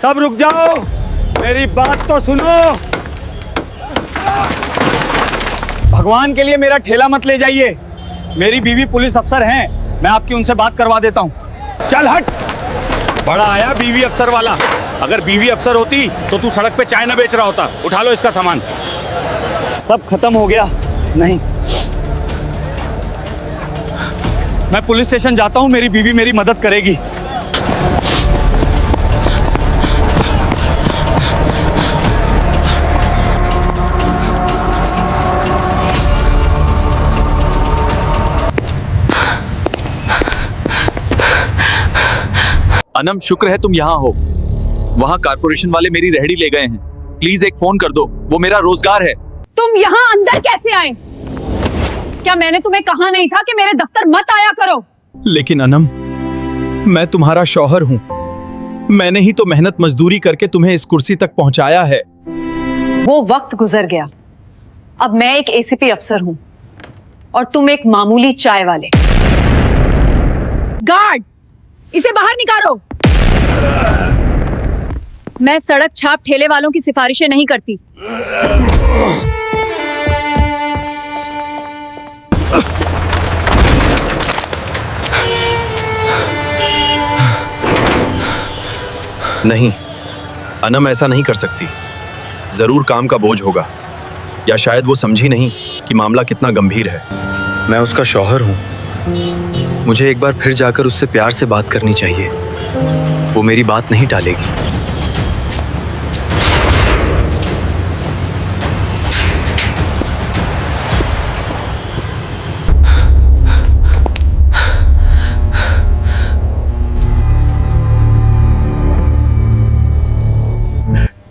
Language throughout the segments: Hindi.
सब रुक जाओ, मेरी बात तो सुनो। भगवान के लिए मेरा ठेला मत ले जाइए। मेरी बीवी पुलिस अफसर हैं, मैं आपकी उनसे बात करवा देता हूँ। चल हट, बड़ा आया बीवी अफसर वाला। अगर बीवी अफसर होती तो तू सड़क पे चाय न बेच रहा होता। उठा लो इसका सामान। सब खत्म हो गया। नहीं, मैं पुलिस स्टेशन जाता हूँ, मेरी बीवी मेरी मदद करेगी। अनम, शुक्र है तुम यहाँ हो। वहाँ कारपोरेशन वाले मेरी रेहड़ी ले गए हैं। प्लीज एक फोन कर दो, वो मेरा रोजगार है। तुम यहाँ अंदर कैसे आए? क्या मैंने तुम्हें कहा नहीं था कि मेरे दफ्तर मत आया करो? लेकिन अनम, मैं तुम्हारा शौहर हूँ। मैंने ही तो मेहनत मजदूरी करके तुम्हें इस कुर्सी तक पहुँचाया है। वो वक्त गुजर गया। अब मैं एक एसीपी अफसर हूँ और तुम एक मामूली चाय वाले। गार्ड, इसे बाहर निकालो। मैं सड़क छाप ठेले वालों की सिफारिशें नहीं करती। नहीं, अनम ऐसा नहीं कर सकती। जरूर काम का बोझ होगा, या शायद वो समझी नहीं कि मामला कितना गंभीर है। मैं उसका शौहर हूँ। मुझे एक बार फिर जाकर उससे प्यार से बात करनी चाहिए। वो मेरी बात नहीं टालेगी।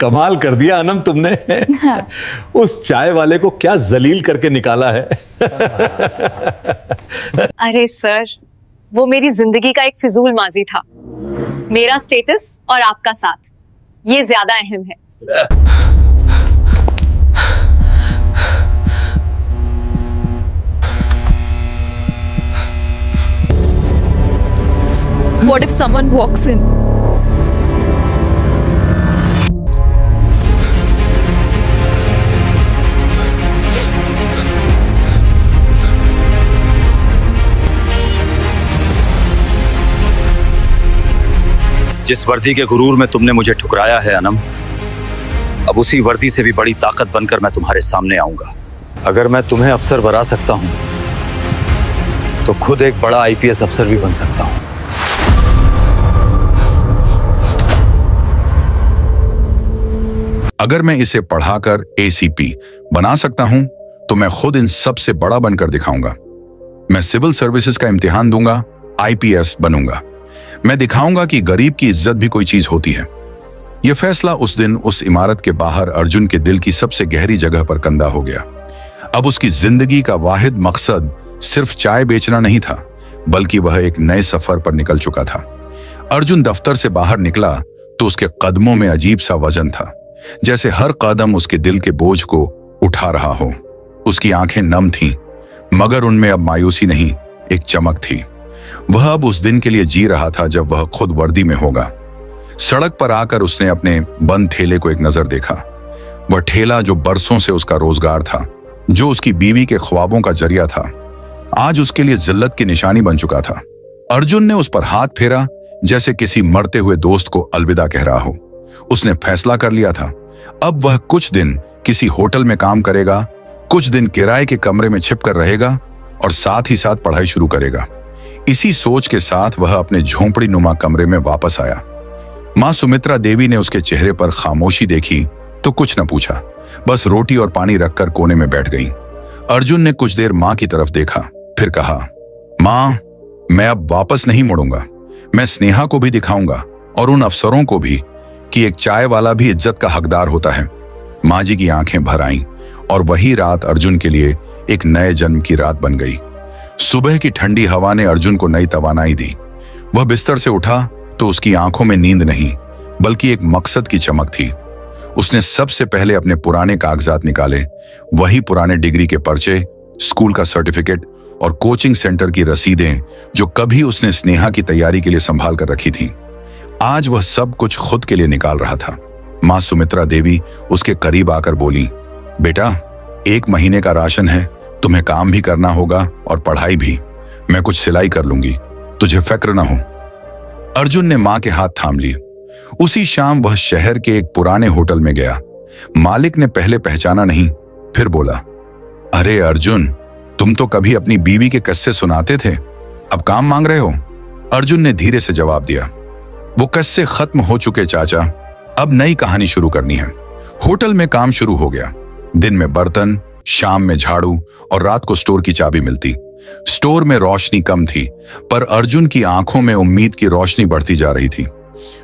कमाल कर दिया अनम तुमने। उस चाय वाले को क्या जलील करके निकाला है। अरे सर, वो मेरी जिंदगी का एक फिजूल माजी था। मेरा स्टेटस और आपका साथ, ये ज्यादा अहम है। What if someone walks in? जिस वर्दी के गुरूर में तुमने मुझे ठुकराया है अनम, अब उसी वर्दी से भी बड़ी ताकत बनकर मैं तुम्हारे सामने आऊंगा। अगर मैं तुम्हें अफसर बना सकता हूं तो खुद एक बड़ा आईपीएस अफसर भी बन सकता हूं। अगर मैं इसे पढ़ाकर एसीपी बना सकता हूं तो मैं खुद इन सब से बड़ा बनकर दिखाऊंगा। मैं सिविल सर्विसेज का इम्तिहान दूंगा, आईपीएस बनूंगा। मैं दिखाऊंगा कि गरीब की इज्जत भी कोई चीज होती है। यह फैसला उस दिन उस इमारत के बाहर अर्जुन के दिल की सबसे गहरी जगह पर कंधा हो गया। अब उसकी जिंदगी का वाहिद मकसद सिर्फ चाय बेचना नहीं था, बल्कि वह एक नए सफर पर निकल चुका था। अर्जुन दफ्तर से बाहर निकला तो उसके कदमों में अजीब सा वजन था, जैसे हर कदम उसके दिल के बोझ को उठा रहा हो। उसकी आंखें नम थीं, मगर उनमें अब मायूसी नहीं, एक चमक थी। वह अब उस दिन के लिए जी रहा था जब वह खुद वर्दी में होगा। सड़क पर आकर उसने अपने बंद ठेले को एक नजर देखा। वह ठेला जो बरसों से उसका रोजगार था, जो उसकी बीवी के ख्वाबों का जरिया था, आज उसके लिए जिल्लत की निशानी बन चुका था। अर्जुन ने उस पर हाथ फेरा, जैसे किसी मरते हुए दोस्त को अलविदा कह रहा हो। उसने फैसला कर लिया था, अब वह कुछ दिन किसी होटल में काम करेगा, कुछ दिन किराए के कमरे में छिपकर रहेगा और साथ ही साथ पढ़ाई शुरू करेगा। इसी सोच के साथ वह अपने झोंपड़ी नुमा कमरे में वापस आया। मां सुमित्रा देवी ने उसके चेहरे पर खामोशी देखी तो कुछ न पूछा, बस रोटी और पानी रखकर कोने में बैठ गई। अर्जुन ने कुछ देर मां की तरफ देखा, फिर कहा, मां, मैं अब वापस नहीं मुड़ूंगा। मैं स्नेहा को भी दिखाऊंगा और उन अफसरों को भी कि एक चाय वाला भी इज्जत का हकदार होता है। मां जी की आंखें भर आईं और वही रात अर्जुन के लिए एक नए जन्म की रात बन गई। सुबह की ठंडी हवा ने अर्जुन को नई तवानाई दी। वह बिस्तर से उठा तो उसकी आंखों में नींद नहीं, बल्कि एक मकसद की चमक थी। उसने सबसे पहले अपने पुराने कागजात निकाले, वही पुराने डिग्री के पर्चे, स्कूल का सर्टिफिकेट और कोचिंग सेंटर की रसीदें जो कभी उसने स्नेहा की तैयारी के लिए संभाल कर रखी थी। आज वह सब कुछ खुद के लिए निकाल रहा था। माँ सुमित्रा देवी उसके करीब आकर बोली, बेटा 1 महीने का राशन है, तुम्हें काम भी करना होगा और पढ़ाई भी। मैं कुछ सिलाई कर लूंगी, तुझे फिक्र ना हो। अर्जुन ने माँ के हाथ थाम लिए। उसी शाम वह शहर के एक पुराने होटल में गया। मालिक ने पहले पहचाना नहीं, फिर बोला, अरे अर्जुन, तुम तो कभी अपनी बीवी के किस्से सुनाते थे, अब काम मांग रहे हो? अर्जुन ने धीरे से जवाब दिया, वो किस्से खत्म हो चुके चाचा, अब नई कहानी शुरू करनी है। होटल में काम शुरू हो गया। दिन में बर्तन, शाम में झाड़ू और रात को स्टोर की चाबी मिलती। स्टोर में रोशनी कम थी, पर अर्जुन की आंखों में उम्मीद की रोशनी बढ़ती जा रही थी।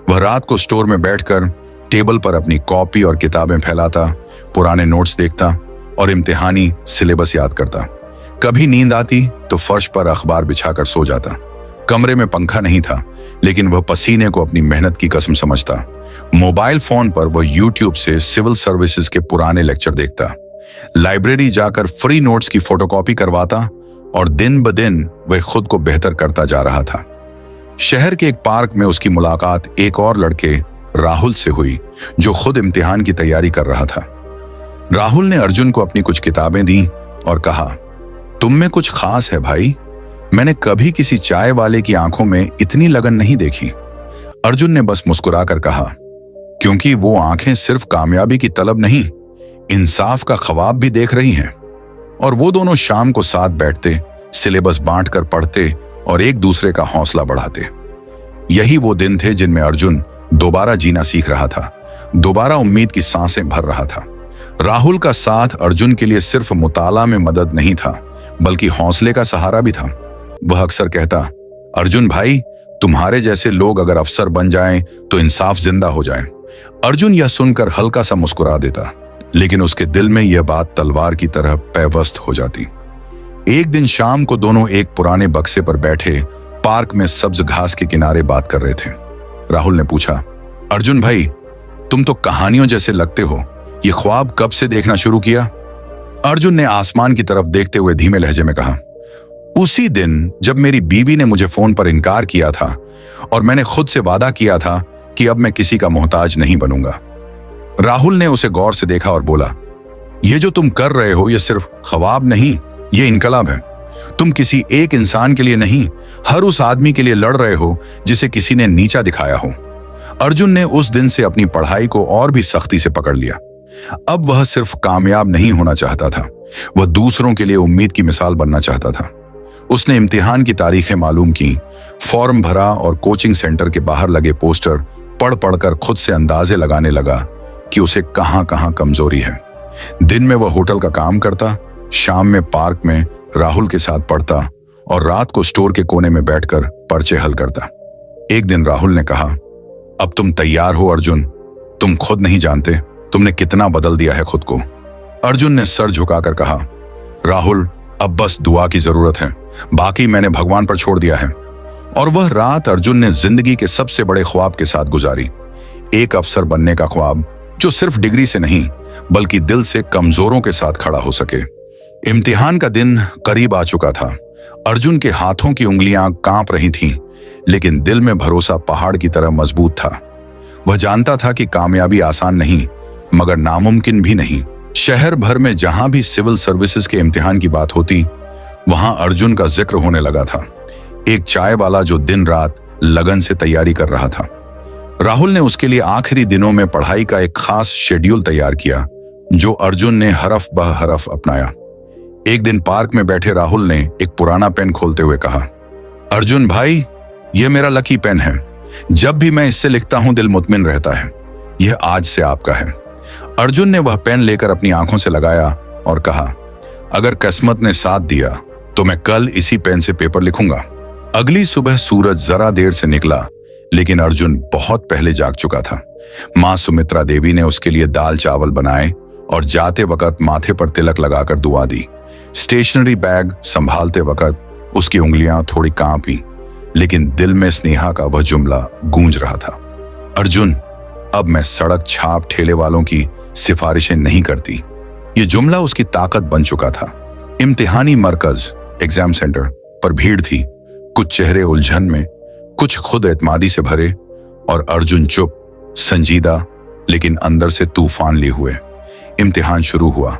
वह रात को स्टोर में बैठकर टेबल पर अपनी कॉपी और किताबें फैलाता, पुराने नोट्स देखता और इम्तिहानी सिलेबस याद करता। कभी नींद आती तो फर्श पर अखबार बिछाकर सो जाता। कमरे में पंखा नहीं था, लेकिन वह पसीने को अपनी मेहनत की कसम समझता। मोबाइल फोन पर वह यूट्यूब से सिविल सर्विसेज के पुराने लेक्चर देखता। लाइब्रेरी जाकर फ्री नोट्स की फोटोकॉपी करवाता और दिन ब दिन वह खुद को बेहतर करता जा रहा था। शहर के एक पार्क में उसकी मुलाकात एक और लड़के राहुल से हुई, जो खुद इम्तिहान की तैयारी कर रहा था। राहुल ने अर्जुन को अपनी कुछ किताबें दी और कहा, तुम में कुछ खास है भाई, मैंने कभी किसी चाय वाले की आंखों में इतनी लगन नहीं देखी। अर्जुन ने बस मुस्कुराकर कहा, क्योंकि वो आंखें सिर्फ कामयाबी की तलब नहीं, इंसाफ का ख्वाब भी देख रही हैं। और वो दोनों शाम को साथ बैठते, सिलेबस बांटकर पढ़ते और एक दूसरे का हौसला बढ़ाते। यही वो दिन थे जिनमें अर्जुन दोबारा जीना सीख रहा था, दोबारा उम्मीद की सांसें भर रहा था। राहुल का साथ अर्जुन के लिए सिर्फ मुताला में मदद नहीं था, बल्कि हौसले का सहारा भी था। वह अक्सर कहता, अर्जुन भाई, तुम्हारे जैसे लोग अगर अफसर बन जाएं तो इंसाफ जिंदा हो जाए। अर्जुन यह सुनकर हल्का सा मुस्कुरा देता, लेकिन उसके दिल में यह बात तलवार की तरह पैवस्त हो जाती। एक दिन शाम को दोनों एक पुराने बक्से पर बैठे पार्क में सब्ज घास के किनारे बात कर रहे थे। राहुल ने पूछा, अर्जुन भाई, तुम तो कहानियों जैसे लगते हो, ये ख्वाब कब से देखना शुरू किया? अर्जुन ने आसमान की तरफ देखते हुए धीमे लहजे में कहा, उसी दिन जब मेरी बीवी ने मुझे फोन पर इनकार किया था और मैंने खुद से वादा किया था कि अब मैं किसी का मोहताज नहीं बनूंगा। राहुल ने उसे गौर से देखा और बोला, ये जो तुम कर रहे हो, ये सिर्फ ख्वाब नहीं, ये इनकलाब है। तुम किसी एक इंसान के लिए नहीं, हर उस आदमी के लिए लड़ रहे हो जिसे किसी ने नीचा दिखाया हो। अर्जुन ने उस दिन से अपनी पढ़ाई को और भी सख्ती से पकड़ लिया। अब वह सिर्फ कामयाब नहीं होना चाहता था, वह दूसरों के लिए उम्मीद की मिसाल बनना चाहता था। उसने इम्तिहान की तारीखें मालूम की, फॉर्म भरा और कोचिंग सेंटर के बाहर लगे पोस्टर पढ़ पढ़कर खुद से अंदाजे लगाने लगा कि उसे कहां कहां कमजोरी है। दिन में वह होटल का काम करता, शाम में पार्क में राहुल के साथ पढ़ता और रात को स्टोर के कोने में बैठकर पर्चे हल करता। एक दिन राहुल ने कहा, अब तुम तैयार हो अर्जुन, तुम खुद नहीं जानते तुमने कितना बदल दिया है खुद को। अर्जुन ने सर झुकाकर कहा, राहुल, अब बस दुआ की जरूरत है, बाकी मैंने भगवान पर छोड़ दिया है। और वह रात अर्जुन ने जिंदगी के सबसे बड़े ख्वाब के साथ गुजारी। एक अफसर बनने का ख्वाब, जो सिर्फ डिग्री से नहीं बल्कि दिल से कमजोरों के साथ खड़ा हो सके। इम्तिहान का दिन करीब आ चुका था। अर्जुन के हाथों की उंगलियां कांप रही थीं, लेकिन दिल में भरोसा पहाड़ की तरह मजबूत था। वह जानता था कि कामयाबी आसान नहीं, मगर नामुमकिन भी नहीं। शहर भर में जहां भी सिविल सर्विसेज के इम्तिहान की बात होती, वहां अर्जुन का जिक्र होने लगा था। एक चाय वाला जो दिन रात लगन से तैयारी कर रहा था। राहुल ने उसके लिए आखिरी दिनों में पढ़ाई का एक खास शेड्यूल तैयार किया, जो अर्जुन ने हरफ ब हरफ अपनाया। एक दिन पार्क में बैठे राहुल ने एक पुराना पेन खोलते हुए कहा, अर्जुन भाई, यह मेरा लकी पेन है। जब भी मैं इससे लिखता हूं दिल मुतमिन रहता है। यह आज से आपका है। अर्जुन ने वह पेन लेकर अपनी आंखों से लगाया और कहा, अगर किस्मत ने साथ दिया तो मैं कल इसी पेन से पेपर लिखूंगा। अगली सुबह सूरज जरा देर से निकला, लेकिन अर्जुन बहुत पहले जाग चुका था। माँ सुमित्रा देवी ने उसके लिए दाल चावल बनाए और जाते वक्त माथे पर तिलक लगाकर दुआ दी। स्टेशनरी बैग संभालते वक्त उसकी उंगलियां थोड़ी कांपी, लेकिन दिल में स्नेहा का वह जुमला गूंज रहा था, अर्जुन, अब मैं सड़क छाप ठेले वालों की सिफारिशें नहीं करती। ये जुमला उसकी ताकत बन चुका था। इम्तिहानी मरकज एग्जाम सेंटर पर भीड़ थी, कुछ चेहरे उलझन में, कुछ खुद एतमादी से भरे। और अर्जुन चुप, संजीदा, लेकिन अंदर से तूफान लिए हुए। इम्तिहान शुरू हुआ।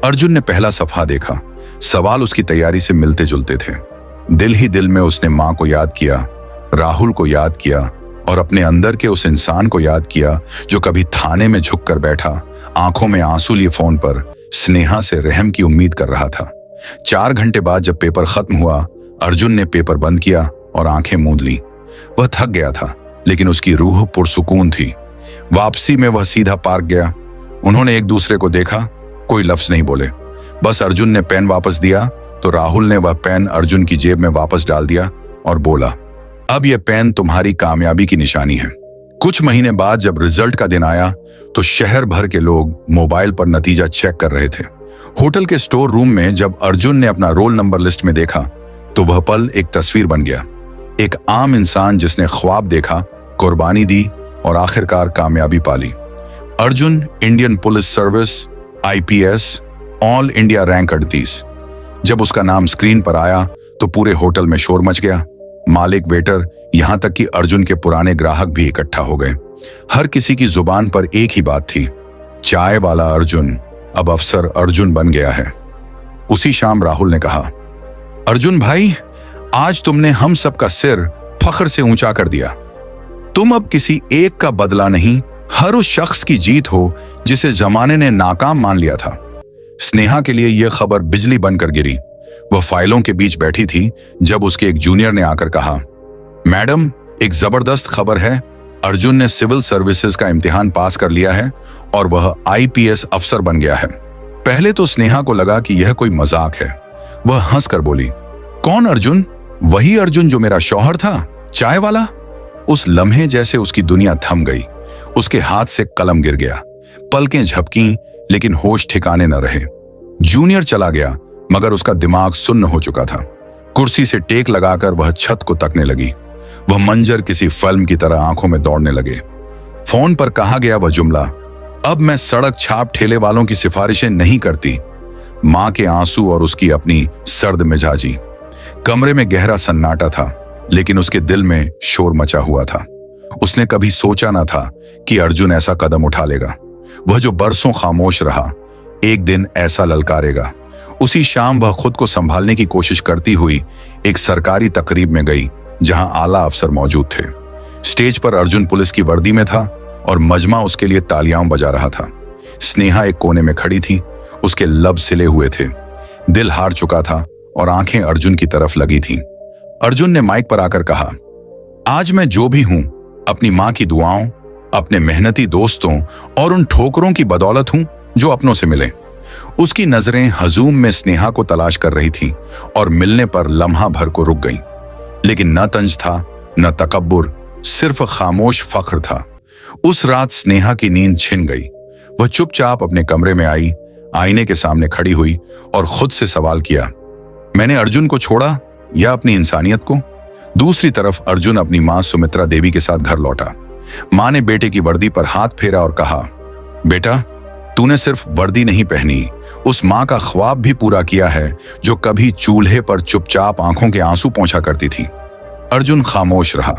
अर्जुन ने पहला सफा देखा। सवाल उसकी तैयारी से मिलते जुलते थे। दिल ही दिल में उसने मां को याद किया, राहुल को याद किया और अपने अंदर के उस इंसान को याद किया जो कभी थाने में झुक कर बैठा, आंखों में आंसू लिए फोन पर स्नेहा से रहम की उम्मीद कर रहा था। 4 घंटे बाद जब पेपर खत्म हुआ, अर्जुन ने पेपर बंद किया और आंखें मूंद ली। वह थक गया था, लेकिन उसकी रूह पुरसुकून थी। वापसी में वह सीधा पार्क गया। उन्होंने एक दूसरे को देखा, कोई लफ्ज नहीं बोले। बस अर्जुन ने पेन वापस दिया तो राहुल ने वह पेन अर्जुन की जेब में वापस डाल दिया और बोला, अब यह पेन तुम्हारी कामयाबी की निशानी है। कुछ महीने बाद जब रिजल्ट का दिन आया तो शहर भर के लोग मोबाइल पर नतीजा चेक कर रहे थे। होटल के स्टोर रूम में जब अर्जुन ने अपना रोल नंबर लिस्ट में देखा तो वह पल एक तस्वीर बन गया। एक आम इंसान जिसने ख्वाब देखा, कुर्बानी दी और आखिरकार कामयाबी पाली। Arjun Indian police service, IPS, all India rank 38। जब उसका नाम स्क्रीन पर आया तो पूरे होटल में शोर मच गया। मालिक, वेटर, यहां तक कि अर्जुन के पुराने ग्राहक भी इकट्ठा हो गए। हर किसी की जुबान पर एक ही बात थी, चाय वाला अर्जुन अब अफसर अर्जुन बन गया है। उसी शाम राहुल ने कहा, अर्जुन भाई, आज तुमने हम सबका सिर फख्र से ऊंचा कर दिया। तुम अब किसी एक का बदला नहीं, हर उस शख्स की जीत हो जिसे जमाने ने नाकाम मान लिया था। स्नेहा के लिए यह खबर बिजली बनकर गिरी। वह फाइलों के बीच बैठी थी जब उसके एक जूनियर ने आकर कहा, मैडम, एक जबरदस्त खबर है। अर्जुन ने सिविल सर्विसेज का इम्तिहान पास कर लिया है और वह IPS अफसर बन गया है। पहले तो स्नेहा को लगा कि यह कोई मजाक है। वह हंसकर बोली, कौन अर्जुन? वही अर्जुन जो मेरा शौहर था, चाय वाला? उस लम्हे जैसे उसकी दुनिया थम गई। उसके हाथ से कलम गिर गया। पलकें झपकी, लेकिन होश ठिकाने न रहे। जूनियर चला गया, मगर उसका दिमाग सुन्न हो चुका था। कुर्सी से टेक लगाकर वह छत को तकने लगी। वह मंजर किसी फिल्म की तरह आंखों में दौड़ने लगे। फोन पर कहा गया वह जुमला, अब मैं सड़क छाप ठेले वालों की सिफारिशें नहीं करती। मां के आंसू और उसकी अपनी सर्द मिजाजी। कमरे में गहरा सन्नाटा था, लेकिन उसके दिल में शोर मचा हुआ था। उसने कभी सोचा न था कि अर्जुन ऐसा कदम उठा लेगा। वह जो बरसों खामोश रहा, एक दिन ऐसा ललकारेगा। उसी शाम वह खुद को संभालने की कोशिश करती हुई एक सरकारी तकरीब में गई, जहां आला अफसर मौजूद थे। स्टेज पर अर्जुन पुलिस की वर्दी में था और मजमा उसके लिए तालियां बजा रहा था। स्नेहा एक कोने में खड़ी थी। उसके लब सिले हुए थे, दिल हार चुका था और आंखें अर्जुन की तरफ लगी थीं। अर्जुन ने माइक पर आकर कहा, आज मैं जो भी हूं, अपनी मां की दुआओं, अपने मेहनती दोस्तों और उन ठोकरों की बदौलत हूं जो अपनों से मिले। उसकी नजरें हजूम में स्नेहा को तलाश कर रही थीं और मिलने पर लम्हा भर को रुक गईं। लेकिन न तंज था, न तकब्बुर, सिर्फ खामोश फख्र था। उस रात स्नेहा की नींद छिन गई। वह चुपचाप अपने कमरे में आई, आईने के सामने खड़ी हुई और खुद से सवाल किया, मैंने अर्जुन को छोड़ा या अपनी इंसानियत को? दूसरी तरफ अर्जुन अपनी मां सुमित्रा देवी के साथ घर लौटा। मां ने बेटे की वर्दी पर हाथ फेरा और कहा, बेटा, तूने सिर्फ वर्दी नहीं पहनी, उस मां का ख्वाब भी पूरा किया है जो कभी चूल्हे पर चुपचाप आंखों के आंसू पोंछा करती थी। अर्जुन खामोश रहा,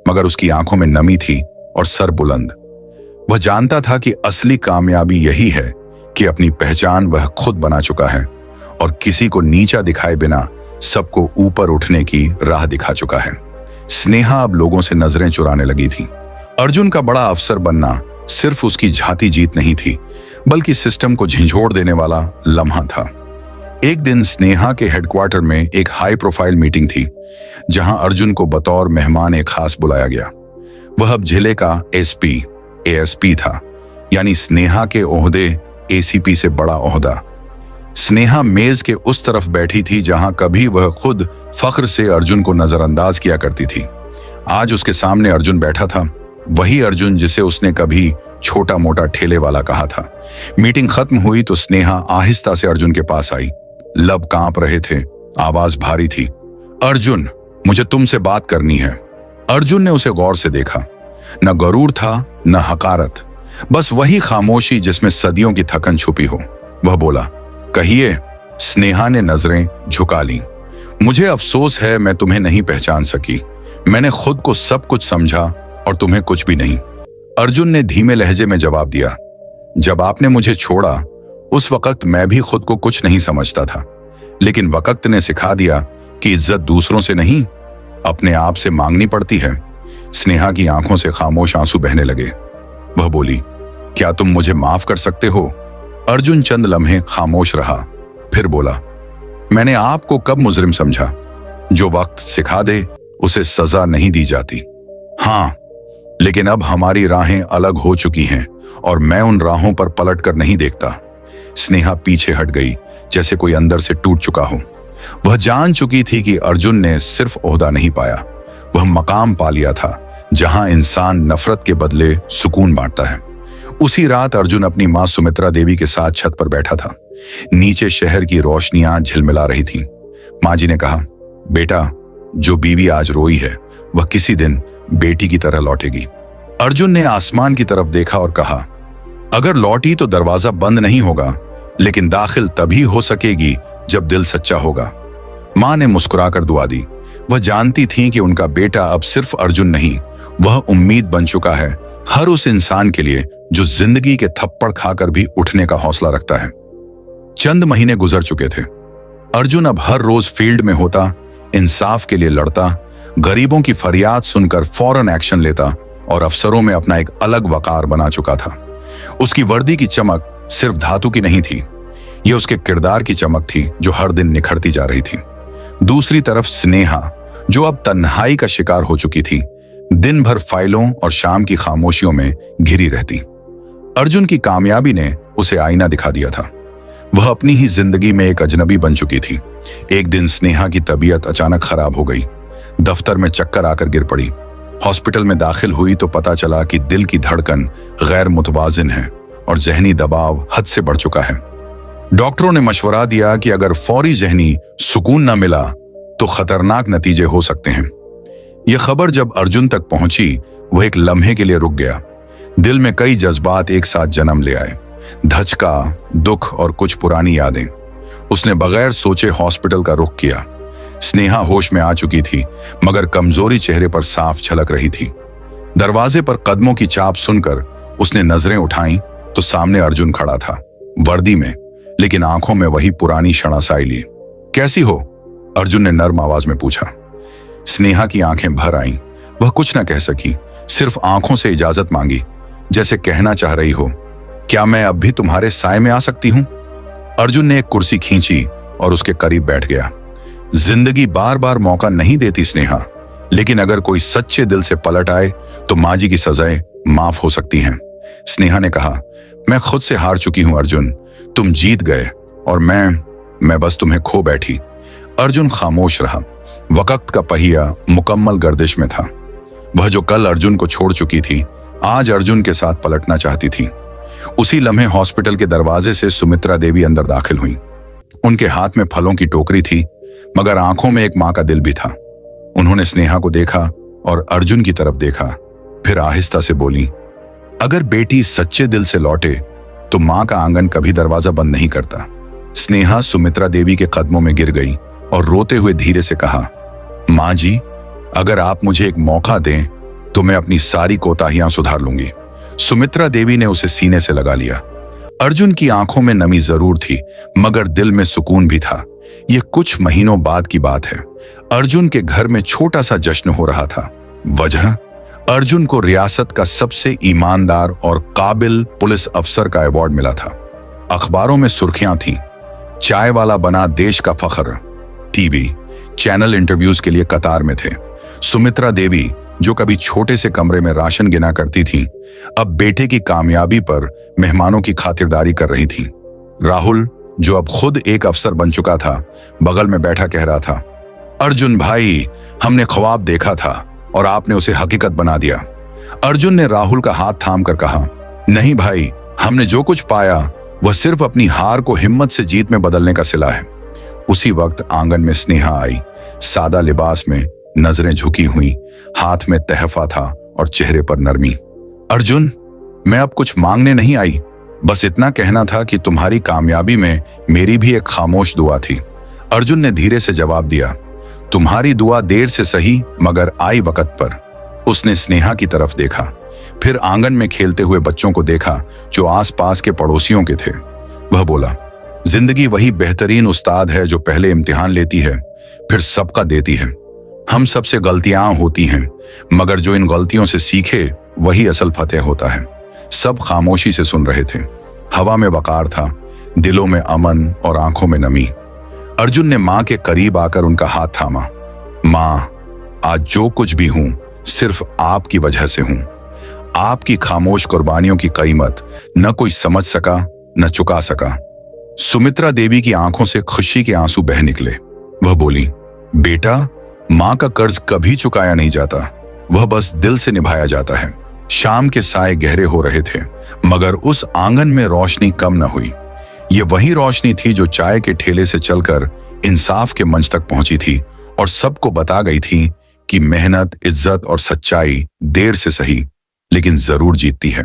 मगर उसकी आंखों में नमी थी और सर बुलंद। वह जानता था कि असली कामयाबी यही है कि अपनी पहचान वह खुद बना चुका है और किसी को नीचा दिखाए बिना सबको ऊपर उठने की राह दिखा चुका है। स्नेहा अब लोगों से नजरें चुराने लगी थी। अर्जुन का बड़ा अफसर बनना सिर्फ उसकी झाती जीत नहीं थी, बल्कि सिस्टम को झंझोड़ देने वाला लम्हा था। एक दिन स्नेहा के हेडक्वार्टर में एक हाई प्रोफाइल मीटिंग थी, जहां अर्जुन को बतौर मेहमान एक खास बुलाया गया। वह अब जिले का SP, ASP था, यानी स्नेहा के ओहदे ACP से बड़ा ओहदा। स्नेहा मेज के उस तरफ बैठी थी जहां कभी वह खुद फख्र से अर्जुन को नजरअंदाज किया करती थी। आज उसके सामने अर्जुन बैठा था, वही अर्जुन जिसे उसने कभी छोटा मोटा ठेले वाला कहा था। मीटिंग खत्म हुई तो स्नेहा आहिस्ता से अर्जुन के पास आई। लब कांप रहे थे, आवाज भारी थी। अर्जुन, मुझे तुमसे बात करनी है। अर्जुन ने उसे गौर से देखा। न गरूर था, न हकारत, बस वही खामोशी जिसमें सदियों की थकन छुपी हो। वह बोला, कहिए। स्नेहा ने नजरें झुका ली। मुझे अफसोस है मैं तुम्हें नहीं पहचान सकी। मैंने खुद को सब कुछ समझा और तुम्हें कुछ भी नहीं। अर्जुन ने धीमे लहजे में जवाब दिया, जब आपने मुझे छोड़ा उस वक्त मैं भी खुद को कुछ नहीं समझता था, लेकिन वक्त ने सिखा दिया कि इज्जत दूसरों से नहीं अपने आप से मांगनी पड़ती है। स्नेहा की आंखों से खामोश आंसू बहने लगे। वह बोली, क्या तुम मुझे माफ कर सकते हो? अर्जुन चंद लम्हे खामोश रहा, फिर बोला, मैंने आपको कब मुजरिम समझा? जो वक्त सिखा दे उसे सजा नहीं दी जाती। हाँ, लेकिन अब हमारी राहें अलग हो चुकी हैं और मैं उन राहों पर पलट कर नहीं देखता। स्नेहा पीछे हट गई, जैसे कोई अंदर से टूट चुका हो। वह जान चुकी थी कि अर्जुन ने सिर्फ ओहदा नहीं पाया, वह मकाम पा लिया था जहां इंसान नफरत के बदले सुकून बांटता है। उसी रात अर्जुन अपनी मां सुमित्रा देवी के साथ छत पर बैठा था। नीचे शहर की रोशनियां झिलमिला रही थीं। मां जी ने कहा, बेटा, जो बीवी आज रोई है वह किसी दिन बेटी की तरह लौटेगी। अर्जुन ने आसमान की तरफ देखा और कहा, अगर लौटी तो दरवाजा बंद नहीं होगा, लेकिन दाखिल तभी हो सकेगी जब दिल सच्चा होगा। मां ने मुस्कुराकर दुआ दी। वह जानती थी कि उनका बेटा अब सिर्फ अर्जुन नहीं, वह उम्मीद बन चुका है हर उस इंसान के लिए जो जिंदगी के थप्पड़ खाकर भी उठने का हौसला रखता है। चंद महीने गुजर चुके थे। अर्जुन अब हर रोज फील्ड में होता, इंसाफ के लिए लड़ता, गरीबों की फरियाद सुनकर फौरन एक्शन लेता और अफसरों में अपना एक अलग वकार बना चुका था। उसकी वर्दी की चमक सिर्फ धातु की नहीं थी, यह उसके किरदार की चमक थी जो हर दिन निखरती जा रही थी। दूसरी तरफ स्नेहा, जो अब तन्हाई का शिकार हो चुकी थी, दिन भर फाइलों और शाम की खामोशियों में घिरी रहती। अर्जुन की कामयाबी ने उसे आईना दिखा दिया था। वह अपनी ही जिंदगी में एक अजनबी बन चुकी थी। एक दिन स्नेहा की तबीयत अचानक खराब हो गई। दफ्तर में चक्कर आकर गिर पड़ी। हॉस्पिटल में दाखिल हुई तो पता चला कि दिल की धड़कन गैर मुतवाजिन है और जहनी दबाव हद से बढ़ चुका है। डॉक्टरों ने मशवरा दिया कि अगर फौरी जहनी सुकून न मिला तो खतरनाक नतीजे हो सकते हैं। यह खबर जब अर्जुन तक पहुंची, वह एक लम्हे के लिए रुक गया। दिल में कई जज्बात एक साथ जन्म ले आए, धचका, दुख और कुछ पुरानी यादें। उसने बगैर सोचे हॉस्पिटल का रुख किया। स्नेहा होश में आ चुकी थी, मगर कमजोरी चेहरे पर साफ झलक रही थी। दरवाजे पर कदमों की चाप सुनकर उसने नजरें उठाईं तो सामने अर्जुन खड़ा था, वर्दी में, लेकिन आंखों में वही पुरानी शणासाई लिए। कैसी हो? अर्जुन ने नर्म आवाज में पूछा। स्नेहा की आंखें भर आईं। वह कुछ न कह सकी, सिर्फ आंखों से इजाजत मांगी, जैसे कहना चाह रही हो, क्या मैं अब भी तुम्हारे साए में आ सकती हूं? अर्जुन ने एक कुर्सी खींची और उसके करीब बैठ गया। जिंदगी बार बार मौका नहीं देती स्नेहा, लेकिन अगर कोई सच्चे दिल से पलट आए तो मां जी की सजाएं माफ हो सकती हैं। स्नेहा ने कहा, मैं खुद से हार चुकी हूं अर्जुन, तुम जीत गए और मैं बस तुम्हें खो बैठी। अर्जुन खामोश रहा। वक्त का पहिया मुकम्मल गर्दिश में था। वह जो कल अर्जुन को छोड़ चुकी थी, आज अर्जुन के साथ पलटना चाहती थी। उसी लम्हे हॉस्पिटल के दरवाजे से सुमित्रा देवी अंदर दाखिल हुई। उनके हाथ में फलों की टोकरी थी, मगर आंखों में एक मां का दिल भी था। उन्होंने स्नेहा को देखा और अर्जुन की तरफ देखा, फिर आहिस्ता से बोली, अगर बेटी सच्चे दिल से लौटे तो मां का आंगन कभी दरवाजा बंद नहीं करता। स्नेहा सुमित्रा देवी के कदमों में गिर गई और रोते हुए धीरे से कहा, मां जी, अगर आप मुझे एक मौका दें तो मैं अपनी सारी कोताहियां सुधार लूंगी। सुमित्रा देवी ने उसे सीने से लगा लिया। अर्जुन की आंखों में नमी जरूर थी, मगर दिल में सुकून भी था। यह कुछ महीनों बाद की बात है। अर्जुन के घर में छोटा सा जश्न हो रहा था। वजह, अर्जुन को रियासत का सबसे ईमानदार और काबिल पुलिस अफसर का अवार्ड मिला था। अखबारों में सुर्खियां थीं, चाय वाला बना देश का फख्र। टीवी चैनल इंटरव्यूज के लिए कतार में थे। सुमित्रा देवी, जो कभी छोटे से कमरे में राशन गिना करती थी, अब बेटे की कामयाबी पर मेहमानों की खातिरदारी कर रही थी। राहुल, जो अब खुद एक अफसर बन चुका था, बगल में बैठा कह रहा था, अर्जुन भाई, हमने ख्वाब देखा था और आपने उसे हकीकत बना दिया। अर्जुन ने राहुल का हाथ थाम कर कहा, नहीं भाई, हमने जो कुछ पाया वह सिर्फ अपनी हार को हिम्मत से जीत में बदलने का सिला है। उसी वक्त आंगन में स्नेहा आई, सादा लिबास में, नजरें झुकी हुई, हाथ में तहफा था और चेहरे पर नरमी। अर्जुन, मैं अब कुछ मांगने नहीं आई, बस इतना कहना था कि तुम्हारी कामयाबी में मेरी भी एक खामोश दुआ थी। अर्जुन ने धीरे से जवाब दिया, तुम्हारी दुआ देर से सही मगर आई वक्त पर। उसने स्नेहा की तरफ देखा, फिर आंगन में खेलते हुए बच्चों को देखा जो आसपास के पड़ोसियों के थे। वह बोला, जिंदगी वही बेहतरीन उस्ताद है जो पहले इम्तिहान लेती है, फिर सबका देती है। हम सबसे गलतियां होती हैं, मगर जो इन गलतियों से सीखे वही असल फतेह होता है। सब खामोशी से सुन रहे थे। हवा में वकार था, दिलों में अमन और आंखों में नमी। अर्जुन ने मां के करीब आकर उनका हाथ थामा। मां, आज जो कुछ भी हूं सिर्फ आपकी वजह से हूं। आपकी खामोश कुर्बानियों की कीमत न कोई समझ सका न चुका सका। सुमित्रा देवी की आंखों से खुशी के आंसू बह निकले। वह बोली, बेटा, मां का कर्ज कभी चुकाया नहीं जाता, वह बस दिल से निभाया जाता है। शाम के साए गहरे हो रहे थे, मगर उस आंगन में रोशनी कम न हुई। ये वही रोशनी थी जो चाय के ठेले से चलकर इंसाफ के मंच तक पहुंची थी और सबको बता गई थी कि मेहनत, इज्जत और सच्चाई देर से सही लेकिन जरूर जीतती है।